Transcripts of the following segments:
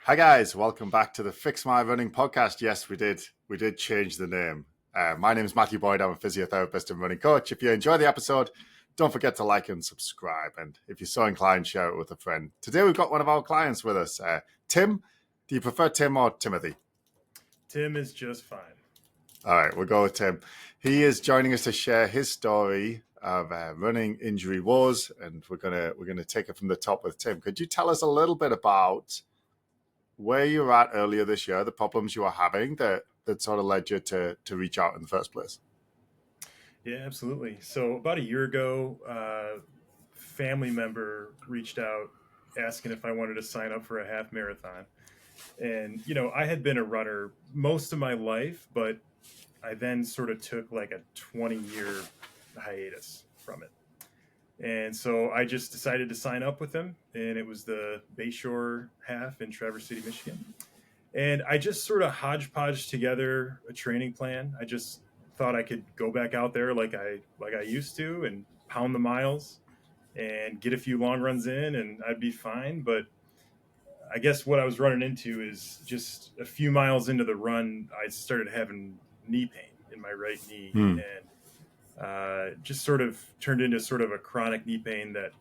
Hi guys, welcome back to the Fix My Running podcast. Yes, we did. We did change the name. My name is Matthew Boyd. I'm a physiotherapist and running coach. If you enjoy the episode, don't forget to like and subscribe. And if you're so inclined, share it with a friend. Today we've got one of our clients with us. Tim, do you prefer Tim or Timothy? Tim is just fine. All right, we'll go with Tim. He is joining us to share his story of running injury woes, and we're gonna take it from the top with Tim. Could you tell us a little bit about where you were at earlier this year, the problems you were having that sort of led you to reach out in the first place? Yeah, absolutely. So about a year ago, family member reached out asking if I wanted to sign up for a half marathon. And, I had been a runner most of my life, but I then sort of took like a 20-year hiatus from it. And so I just decided to sign up with him, and it was the Bayshore half in Traverse City, Michigan. And I just sort of hodgepodge together a training plan. I just thought I could go back out there like I used to and pound the miles and get a few long runs in, and I'd be fine. But I guess what I was running into is just a few miles into the run, I started having knee pain in my right knee, and just sort of turned into sort of a chronic knee pain that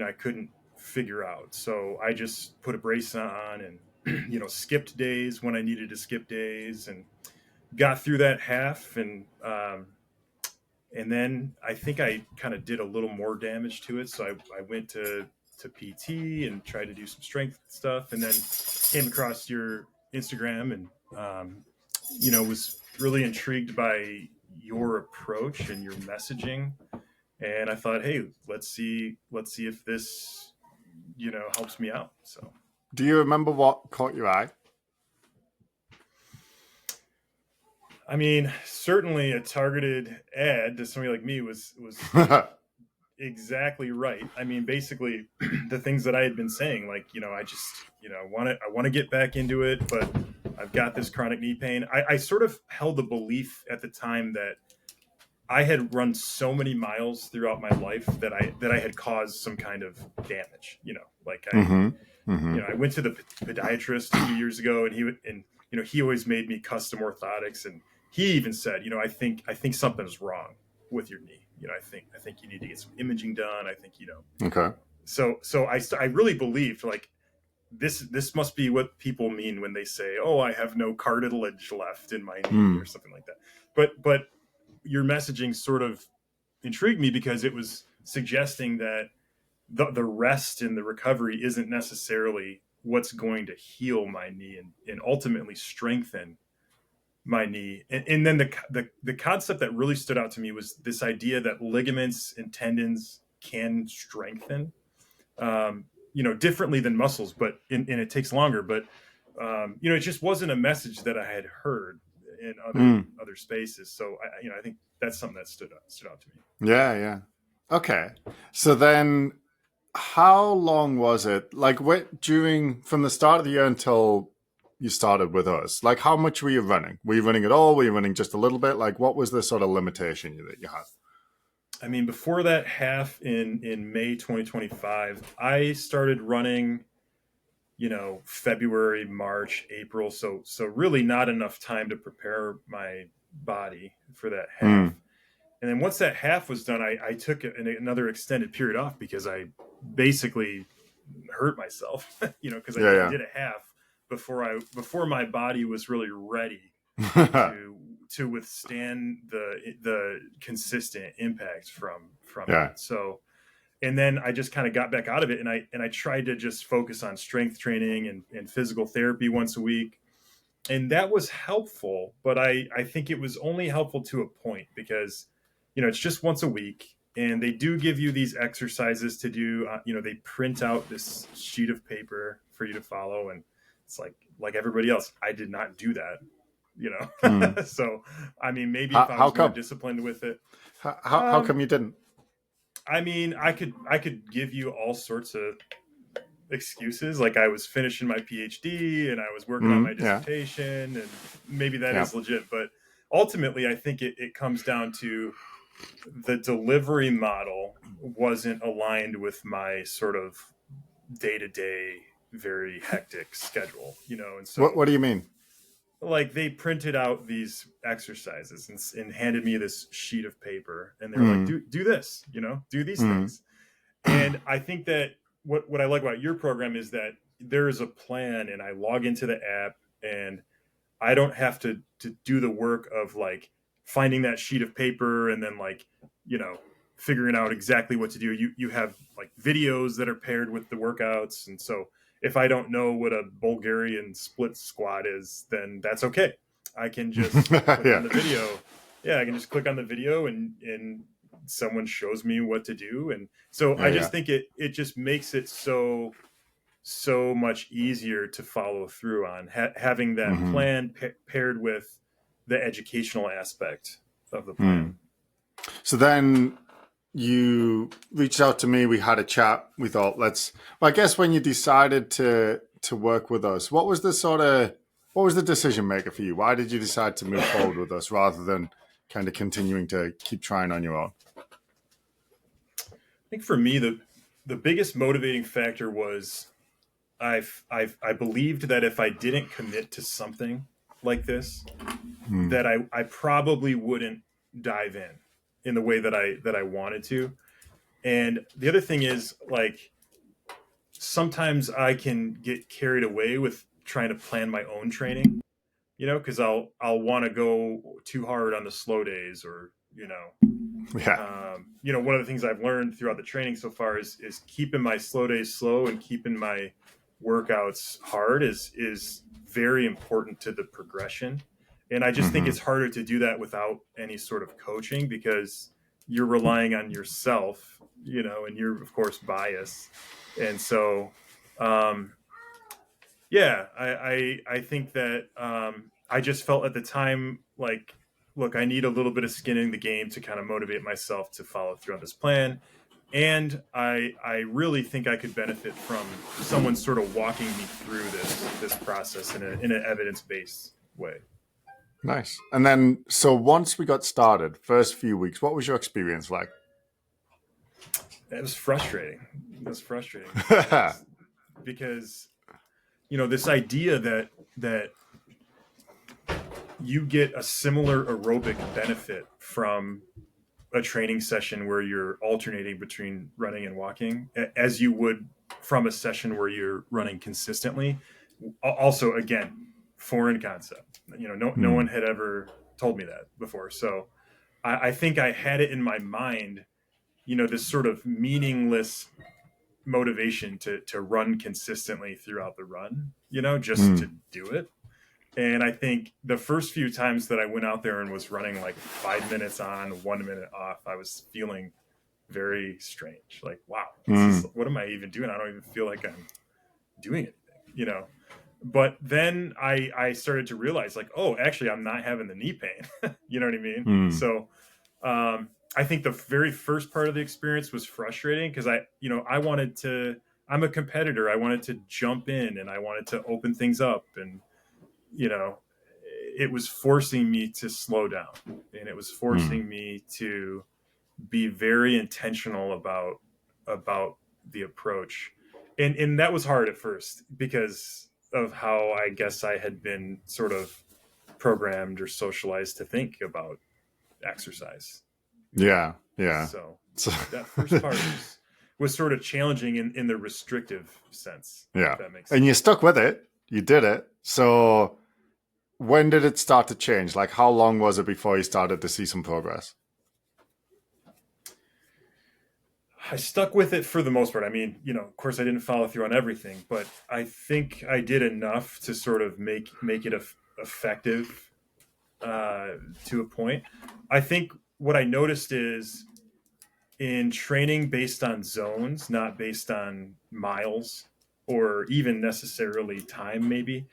I couldn't figure out. So I just put a brace on and skipped days when I needed to skip days, and got through that half. And then I think I kind of did a little more damage to it. So I went to PT and tried to do some strength stuff, and then came across your Instagram and, was really intrigued by your approach and your messaging. And I thought, hey, let's see if this, helps me out. So, do you remember what caught your eye? I mean, certainly a targeted ad to somebody like me was exactly right. I mean, basically the things that I had been saying, like, I just, I want to get back into it, but I've got this chronic knee pain. I sort of held the belief at the time that I had run so many miles throughout my life that I had caused some kind of damage, like I went to the podiatrist a few years ago, and he always made me custom orthotics, and he even said, I think something's wrong with your knee. I think you need to get some imaging done. I think, Okay. So I really believed, like, this must be what people mean when they say, oh, I have no cartilage left in my knee or something like that. But your messaging sort of intrigued me because it was suggesting that the rest and the recovery isn't necessarily what's going to heal my knee and ultimately strengthen my knee. And then the concept that really stood out to me was this idea that ligaments and tendons can strengthen, differently than muscles, but and it takes longer. But it just wasn't a message that I had heard in other spaces. So I think that's something that stood out to me. Yeah. Okay. So then, how long was it? Like, from the start of the year until you started with us? Like, how much were you running? Were you running at all? Were you running just a little bit? Like, what was the sort of limitation that you had? I mean, before that half in May 2025, I started running, February, March, April. So really not enough time to prepare my body for that half. And then once that half was done, I took another extended period off because I basically hurt myself, because I did a half before my body was really ready to withstand the consistent impact from it. So, and then I just kind of got back out of it, and I tried to just focus on strength training and physical therapy once a week. And that was helpful, but I think it was only helpful to a point because, it's just once a week, and they do give you these exercises to do. They print out this sheet of paper for you to follow, and it's like everybody else. I did not do that, So, I mean, maybe if I was more disciplined with it. How come you didn't? I mean, I could give you all sorts of excuses, like I was finishing my PhD and I was working on my dissertation, and maybe that is legit, but ultimately I think it comes down to the delivery model wasn't aligned with my sort of day-to-day very hectic schedule, and so What do you mean? like they printed out these exercises and handed me this sheet of paper, and they were like, do this, do these things. And I think that what I like about your program is that there is a plan, and I log into the app, and I don't have to do the work of like finding that sheet of paper and then like, figuring out exactly what to do. You have like videos that are paired with the workouts. And so if I don't know what a Bulgarian split squat is, then that's okay. I can just click on the video. Yeah, I can just click on the video and someone shows me what to do. And so I just think it just makes it so much easier to follow through on having that plan paired with the educational aspect of the plan. So then you reached out to me. We had a chat. We thought, I guess when you decided to work with us, what was the decision maker for you? Why did you decide to move forward with us rather than kind of continuing to keep trying on your own? I think for me, the biggest motivating factor was I believed that if I didn't commit to something like this, that I probably wouldn't dive in the way that I wanted to. And the other thing is, like, sometimes I can get carried away with trying to plan my own training, because I'll want to go too hard on the slow days, or one of the things I've learned throughout the training so far is keeping my slow days slow and keeping my workouts hard is very important to the progression. And I just think it's harder to do that without any sort of coaching, because you're relying on yourself, and you're of course biased. And so, I think that I just felt at the time like, look, I need a little bit of skin in the game to kind of motivate myself to follow through on this plan. And I really think I could benefit from someone sort of walking me through this process in an evidence-based way. Nice. And then, so once we got started, first few weeks, what was your experience like? It was frustrating. Because, this idea that you get a similar aerobic benefit from a training session where you're alternating between running and walking as you would from a session where you're running consistently. Also, again, foreign concept. No one had ever told me that before. So I think I had it in my mind, this sort of meaningless motivation to run consistently throughout the run, just to do it. And I think the first few times that I went out there and was running like 5 minutes on, 1 minute off, I was feeling very strange. Like, wow, what am I even doing? I don't even feel like I'm doing anything, But then I started to realize, like, oh, actually, I'm not having the knee pain. You know what I mean? So I think the very first part of the experience was frustrating because I'm a competitor. I wanted to jump in and I wanted to open things up, and it was forcing me to slow down, and it was forcing me to be very intentional about the approach. And that was hard at first because of how I guess I had been sort of programmed or socialized to think about exercise. Yeah. So that first part was sort of challenging in the restrictive sense. Yeah. If that makes sense. And you stuck with it. You did it. So when did it start to change? Like, how long was it before you started to see some progress? I stuck with it for the most part. I mean, of course I didn't follow through on everything, but I think I did enough to sort of make it effective to a point. I think what I noticed is in training based on zones, not based on miles or even necessarily time, maybe,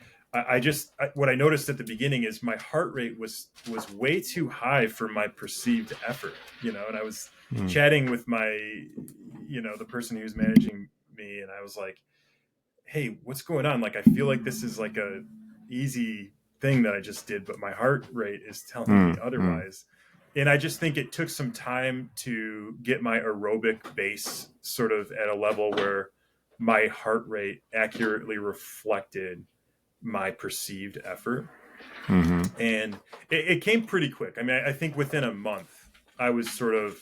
what I noticed at the beginning is my heart rate was way too high for my perceived effort, and I was chatting with my, the person who's managing me, and I was like, hey, what's going on? Like, I feel like this is like a easy thing that I just did, but my heart rate is telling me otherwise. And I just think it took some time to get my aerobic base sort of at a level where my heart rate accurately reflected my perceived effort. Mm-hmm. And it came pretty quick. I mean, I think within a month, I was sort of,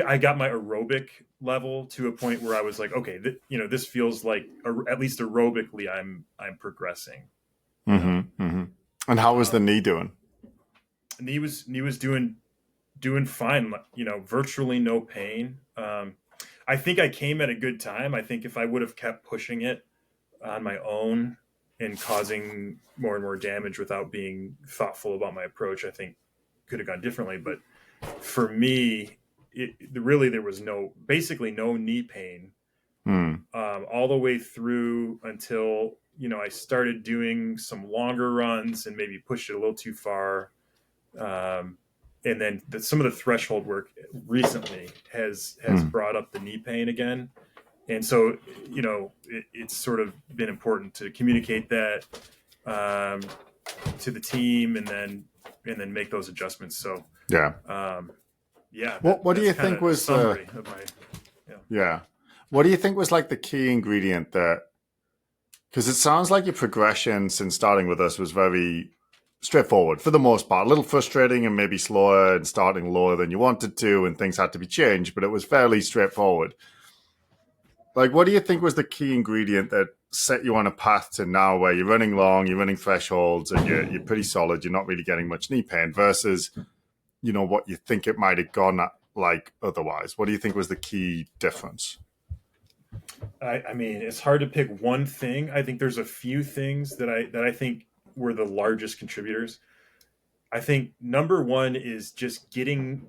I got my aerobic level to a point where I was like, okay, this feels like at least aerobically, I'm progressing. You know, Mm-hmm. Mm-hmm. And how was the knee doing? knee was doing fine. Virtually no pain. I think I came at a good time. I think if I would have kept pushing it on my own and causing more and more damage without being thoughtful about my approach, I think could have gone differently. But for me, really there was basically no knee pain Mm. all the way through until I started doing some longer runs and maybe pushed it a little too far. And then some of the threshold work recently has Mm. brought up the knee pain again. And so, it's sort of been important to communicate that um, to the team, and then make those adjustments. So, Yeah. yeah, What do that's you kind think of a was summary of my. Yeah. yeah? What do you think was like the key ingredient that? Because it sounds like your progression since starting with us was very straightforward for the most part. A little frustrating and maybe slower and starting lower than you wanted to, and things had to be changed, but it was fairly straightforward. Like, what do you think was the key ingredient that set you on a path to now where you're running long, you're running thresholds, and you're pretty solid, you're not really getting much knee pain versus, what you think it might have gone at, like otherwise? What do you think was the key difference? I mean, it's hard to pick one thing. I think there's a few things that I think were the largest contributors. I think number one is just getting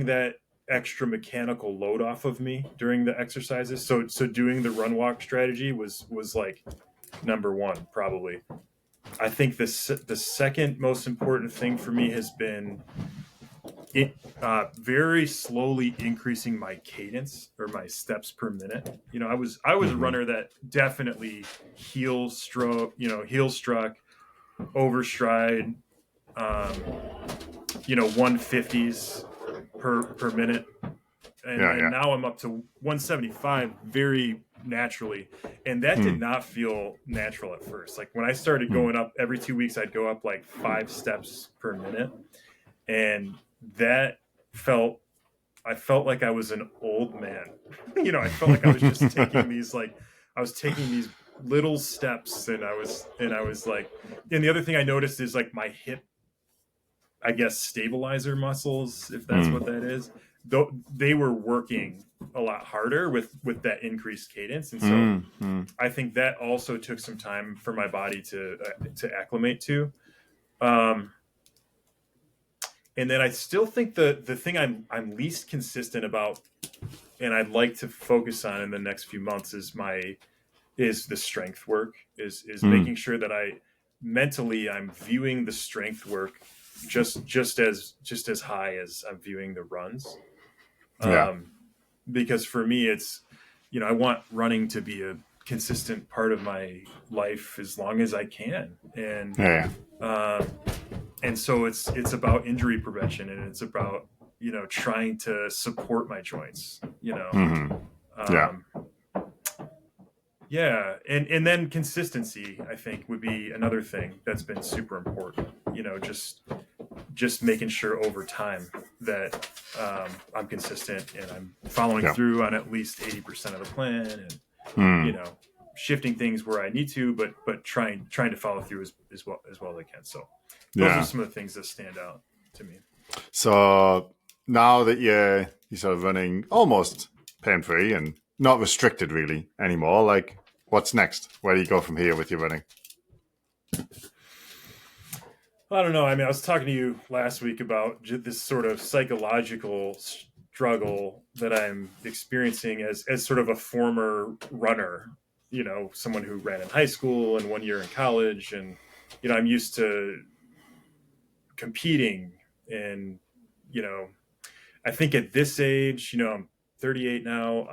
that extra mechanical load off of me during the exercises. So doing the run walk strategy was like number one probably. I think the second most important thing for me has been very slowly increasing my cadence or my steps per minute. I was a Mm-hmm. runner that definitely heel struck, overstride, um, 150s per minute, and Yeah, and yeah. now I'm up to 175 very naturally, and that did Mm. not feel natural at first. Like when I started Mm. going up every 2 weeks, I'd go up like 5 steps per minute, and that felt I felt like I was an old man. I felt like I was just taking these little steps, and I was like, and the other thing I noticed is like my hip, I guess, stabilizer muscles, if that's Mm. what that is, though they were working a lot harder with that increased cadence, and so Mm. Mm. I think that also took some time for my body to acclimate to. Um, and then I still think the thing I'm least consistent about, and I'd like to focus on in the next few months, is the strength work, is Mm. making sure that I'm viewing the strength work just as high as I'm viewing the runs. Yeah. Because for me, it's, I want running to be a consistent part of my life as long as I can. And, Yeah. um, and so it's about injury prevention, and it's about, trying to support my joints, Mm-hmm. Yeah. um, yeah. And then consistency, I think, would be another thing that's been super important, just making sure over time that I'm consistent and I'm following Yeah. through on at least 80% of the plan, and you Mm. know shifting things where I need to, but trying to follow through as well as I can. So those are Yeah. some of the things that stand out to me. So now that you're sort of running almost pain free and not restricted really anymore, like what's next? Where do you go from here with your running? I don't know. I mean, I was talking to you last week about this sort of psychological struggle that I'm experiencing as sort of a former runner. Someone who ran in high school and 1 year in college, and I'm used to competing, and you know, I think at this age, I'm 38 now.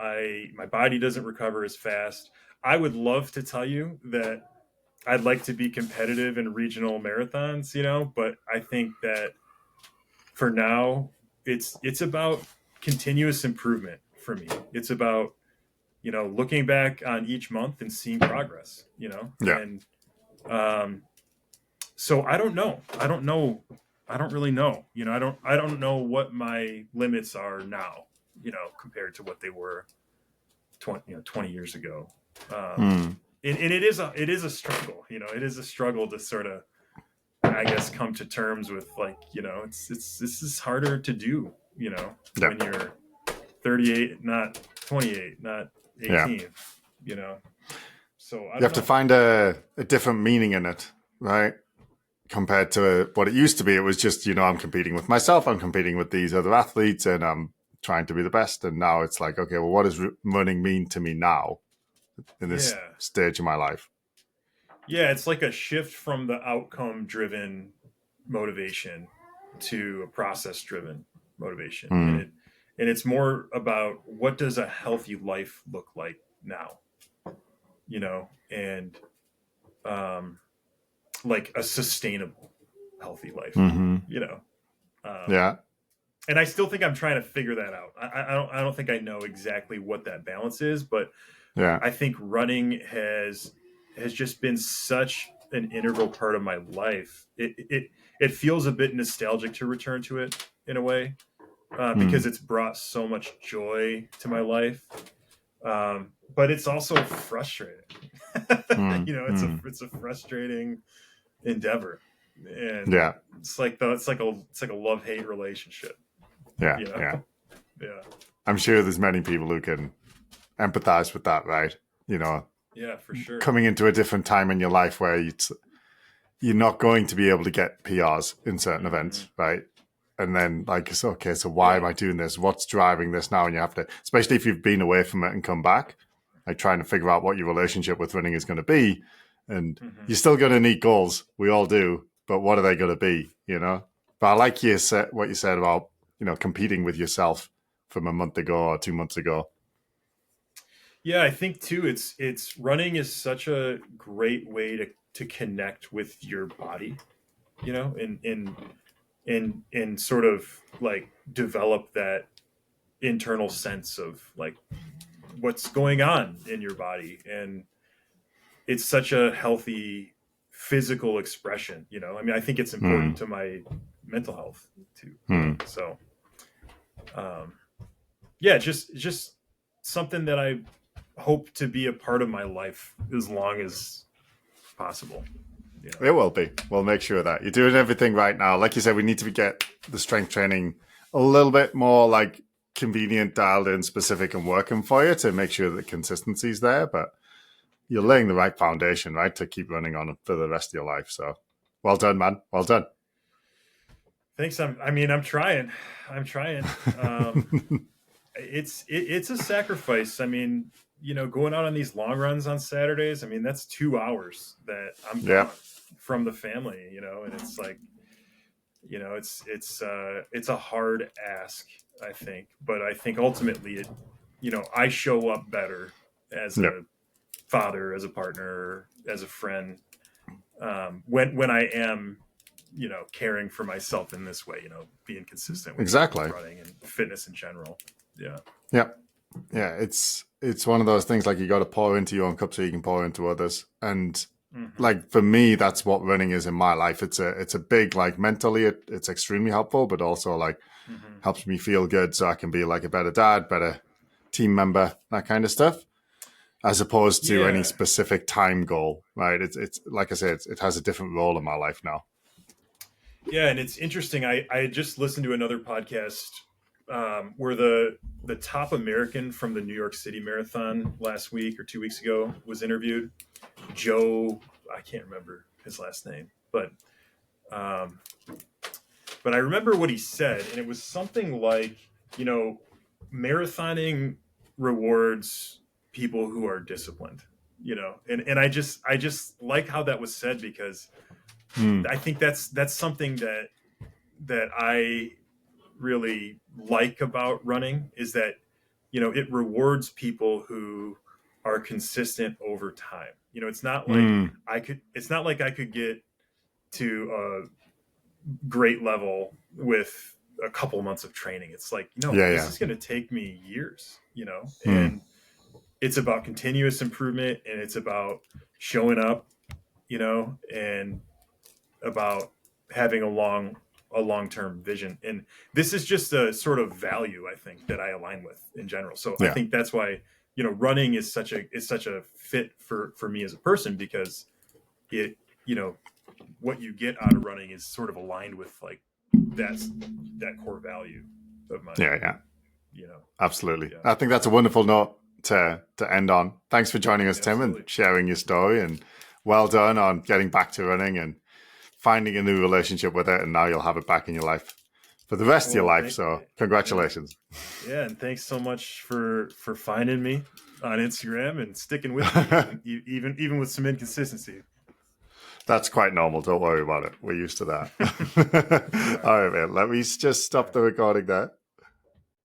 My body doesn't recover as fast. I would love to tell you that I'd like to be competitive in regional marathons, but I think that for now it's about continuous improvement for me. It's about looking back on each month and seeing progress, Yeah. and so I don't know. I don't know. I don't really know. I don't know what my limits are now, compared to what they were 20 years ago. Mm. And it is a struggle, it is a struggle to sort of, I guess, come to terms with, like, this is harder to do, when you're 38, not 28, not 18, so I You have to find a different meaning in it, right? Compared to what it used to be. It was just, I'm competing with myself, I'm competing with these other athletes, and I'm trying to be the best. And now it's like, okay, well, what does running mean to me now in this stage of my life? Yeah, it's like a shift from the outcome driven motivation to a process driven motivation. And it's more about, what does a healthy life look like now, and like a sustainable healthy life, Yeah. And I still think I'm trying to figure that out. I don't think I know exactly what that balance is, but I think running has just been such an integral part of my life. It feels a bit nostalgic to return to it in a way, because it's brought so much joy to my life. But it's also frustrating. It's a frustrating endeavor, and it's like a love-hate relationship. Yeah. I'm sure there's many people who can empathize with that, right? Yeah, for sure. Coming into a different time in your life where you're not going to be able to get PRs in certain events, right? And then, like, it's okay, so why am I doing this? What's driving this now? And you have to, especially if you've been away from it and come back, like trying to figure out what your relationship with running is going to be. And you're still going to need goals. We all do. But what are they going to be, But I like what you said about, competing with yourself from a month ago or 2 months ago. Yeah, I think too, it's running is such a great way to connect with your body, and sort of like develop that internal sense of like what's going on in your body. And it's such a healthy physical expression, I mean, I think it's important to my mental health too. So just something that I hope to be a part of my life as long as possible. It will be. We'll make sure that you're doing everything right now. Like you said, we need to get the strength training a little bit more like convenient, dialed in, specific, and working for you to make sure that consistency is there. But you're laying the right foundation, right, to keep running on for the rest of your life. So well done, man. Well done. Thanks. I'm trying. It's a sacrifice. I mean, going out on these long runs on Saturdays, I mean, that's 2 hours that I'm gone from the family, and it's like, it's a hard ask, I think, but I think ultimately I show up better as a father, as a partner, as a friend, when I am, caring for myself in this way, being consistent with running and fitness in general. Yeah. It's one of those things, like, you got to pour into your own cup so you can pour into others. And like, for me, that's what running is in my life. It's a big, like, mentally it's extremely helpful, but also like helps me feel good so I can be like a better dad, better team member, that kind of stuff, as opposed to any specific time goal, right? It's like I said, it has a different role in my life now. Yeah, and it's interesting. I just listened to another podcast where the top American from the New York City Marathon last week or 2 weeks ago was interviewed. Joe, I can't remember his last name, but I remember what he said, and it was something like, marathoning rewards people who are disciplined, and I just like how that was said, because I think that's something that I really like about running, is that it rewards people who are consistent over time. It's not like I could get to a great level with a couple months of training. It's like, this is going to take me years, and it's about continuous improvement, and it's about showing up, and about having a long-term vision. And this is just a sort of value, I think, that I align with in general. So I Yeah. think that's why, running is such a fit for me as a person, because it, what you get out of running is sort of aligned with like that core value of mine. Yeah. Absolutely. Yeah. I think that's a wonderful note to end on. Thanks for joining us, Tim, Absolutely. and sharing your story. And well done on getting back to running and finding a new relationship with it. And now you'll have it back in your life for the rest of your life. So congratulations. Yeah. And thanks so much for finding me on Instagram and sticking with me, even with some inconsistency. That's quite normal. Don't worry about it. We're used to that. All right, man. Let me just stop the recording there.